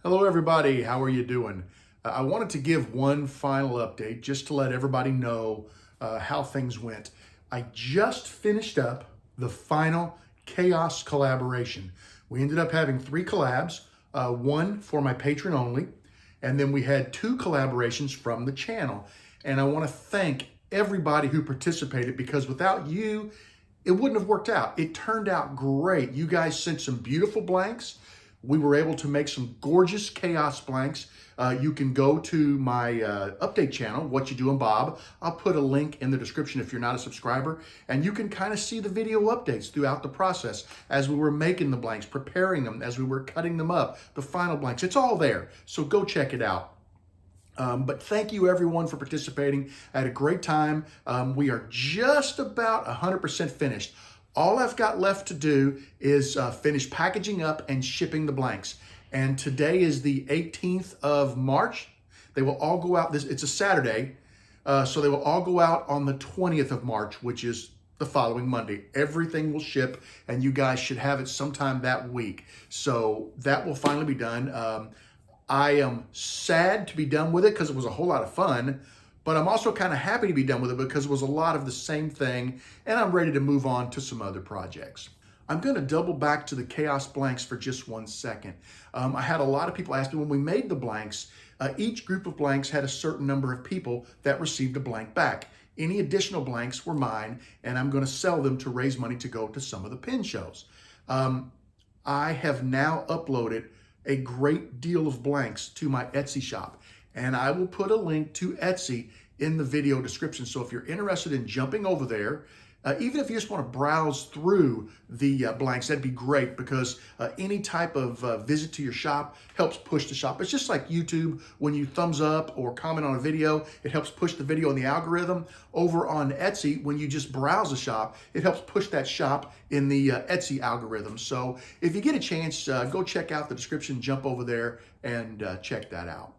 Hello everybody, how are you doing? I wanted to give one final update just to let everybody know how things went. I just finished up the final Chaos collaboration. We ended up having 3 collabs, one for my patron only, and then we had 2 collaborations from the channel. And I want to thank everybody who participated because without you, it wouldn't have worked out. It turned out great. You guys sent some beautiful blanks. We were able to make some gorgeous Chaos blanks. You can go to my update channel, What You Doing Bob. I'll put a link in the description if you're not a subscriber, and you can kind of see the video updates throughout the process as we were making the blanks, preparing them, as we were cutting them up, the final blanks. It's all there, so go check it out. But thank you everyone for participating. I had a great time. We are just about 100% finished. All I've got left to do is finish packaging up and shipping the blanks. And today is the 18th of March. They will all go out, it's a Saturday, so they will all go out on the 20th of March, which is the following Monday. Everything will ship and you guys should have it sometime that week. So that will finally be done. I am sad to be done with it because it was a whole lot of fun, but I'm also kind of happy to be done with it because it was a lot of the same thing and I'm ready to move on to some other projects. I'm going to double back to the Chaos blanks for just 1 second. I had a lot of people ask me when we made the blanks, each group of blanks had a certain number of people that received a blank back. Any additional blanks were mine and I'm going to sell them to raise money to go to some of the pin shows. I have now uploaded a great deal of blanks to my Etsy shop. And I will put a link to Etsy in the video description. So if you're interested in jumping over there, even if you just want to browse through the blanks, that'd be great because any type of visit to your shop helps push the shop. It's just like YouTube, when you thumbs up or comment on a video, it helps push the video in the algorithm. Over on Etsy, when you just browse the shop, it helps push that shop in the Etsy algorithm. So if you get a chance, go check out the description, jump over there and check that out.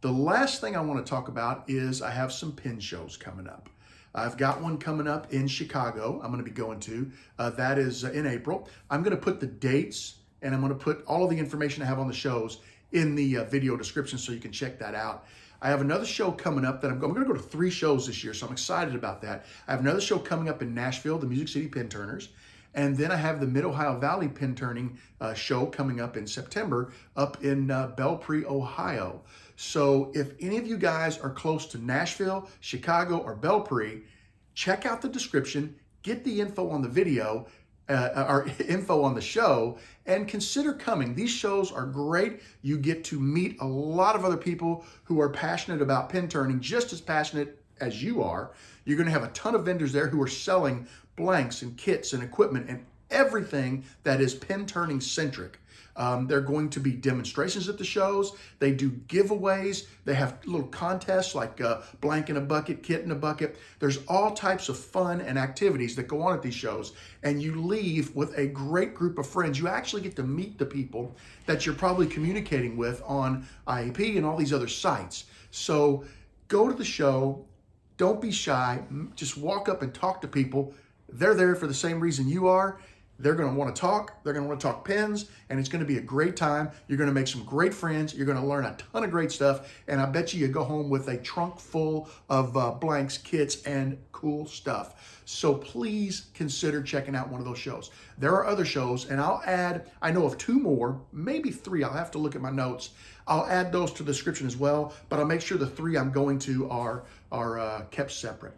The last thing I want to talk about is I have some pin shows coming up. I've got one coming up in Chicago I'm going to be going to. That is in April. I'm going to put the dates and I'm going to put all of the information I have on the shows in the video description so you can check that out. I have another show coming up that I'm going to go to 3 shows this year, so I'm excited about that. I have another show coming up in Nashville, the Music City Penturners. And then I have the Mid-Ohio Valley Pin Turning show coming up in September up in Belpre, Ohio. So if any of you guys are close to Nashville, Chicago, or Belpre, check out the description, get the info on the video, or info on the show, and consider coming. These shows are great. You get to meet a lot of other people who are passionate about pin turning, just as passionate as you are. You're going to have a ton of vendors there who are selling blanks and kits and equipment and everything that is pin turning centric. There are going to be demonstrations at the shows. They do giveaways. They have little contests like blank in a bucket, kit in a bucket. There's all types of fun and activities that go on at these shows. And you leave with a great group of friends. You actually get to meet the people that you're probably communicating with on IAP and all these other sites. So go to the show. Don't be shy. Just walk up and talk to people. They're there for the same reason you are. They're going to want to talk. They're going to want to talk pins, and it's going to be a great time. You're going to make some great friends. You're going to learn a ton of great stuff, and I bet you go home with a trunk full of blanks, kits, and cool stuff. So please consider checking out one of those shows. There are other shows, and I'll add, I know of 2 more, maybe 3. I'll have to look at my notes. I'll add those to the description as well, but I'll make sure the 3 I'm going to are kept separate.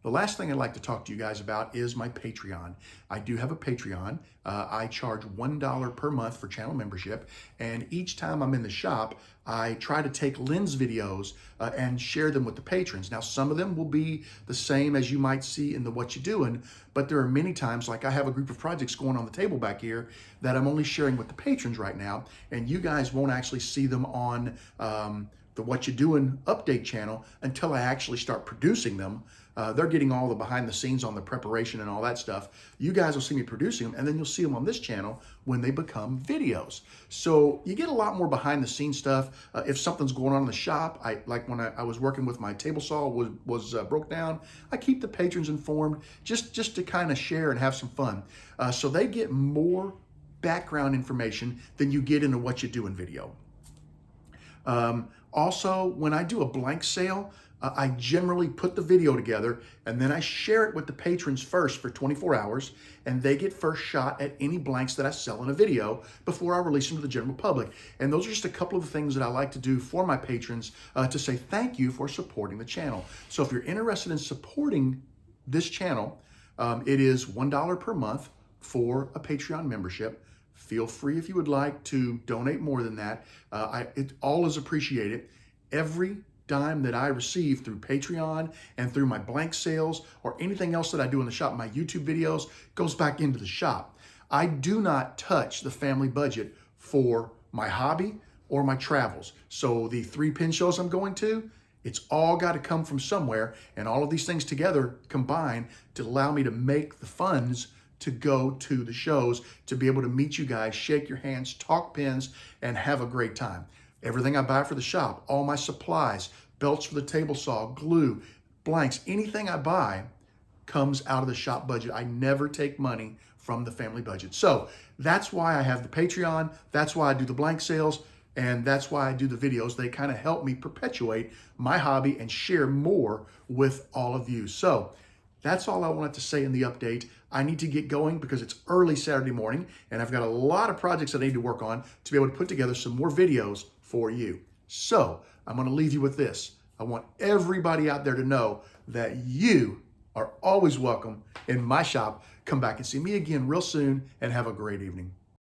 The last thing I'd like to talk to you guys about is my Patreon. I do have a Patreon. I charge $1 per month for channel membership, and each time I'm in the shop, I try to take lens videos and share them with the patrons. Now, some of them will be the same as you might see in the What You Doing, but there are many times, like I have a group of projects going on the table back here that I'm only sharing with the patrons right now, and you guys won't actually see them on the What You Doing update channel until I actually start producing them. They're getting all the behind the scenes on the preparation and all that stuff. You guys will see me producing them, and then you'll see them on this channel when they become videos. So you get a lot more behind the scenes stuff. If something's going on in the shop, like when I was working with my table saw was broke down, I keep the patrons informed just to kind of share and have some fun. So they get more background information than you get in a What You Doing video. Also, when I do a blank sale, I generally put the video together and then I share it with the patrons first for 24 hours, and they get first shot at any blanks that I sell in a video before I release them to the general public. And those are just a couple of the things that I like to do for my patrons to say thank you for supporting the channel. So if you're interested in supporting this channel, it is $1 per month for a Patreon membership. Feel free, if you would like, to donate more than that. It all is appreciated. Every dime that I receive through Patreon and through my blank sales or anything else that I do in the shop, my YouTube videos, goes back into the shop. I do not touch the family budget for my hobby or my travels. So the 3 pin shows I'm going to, it's all got to come from somewhere, and all of these things together combine to allow me to make the funds to go to the shows, to be able to meet you guys, shake your hands, talk pins, and have a great time. Everything I buy for the shop, all my supplies, belts for the table saw, glue, blanks, anything I buy comes out of the shop budget. I never take money from the family budget. So that's why I have the Patreon. That's why I do the blank sales. And that's why I do the videos. They kind of help me perpetuate my hobby and share more with all of you. So that's all I wanted to say in the update. I need to get going because it's early Saturday morning and I've got a lot of projects I need to work on to be able to put together some more videos for you. So I'm going to leave you with this. I want everybody out there to know that you are always welcome in my shop. Come back and see me again real soon and have a great evening.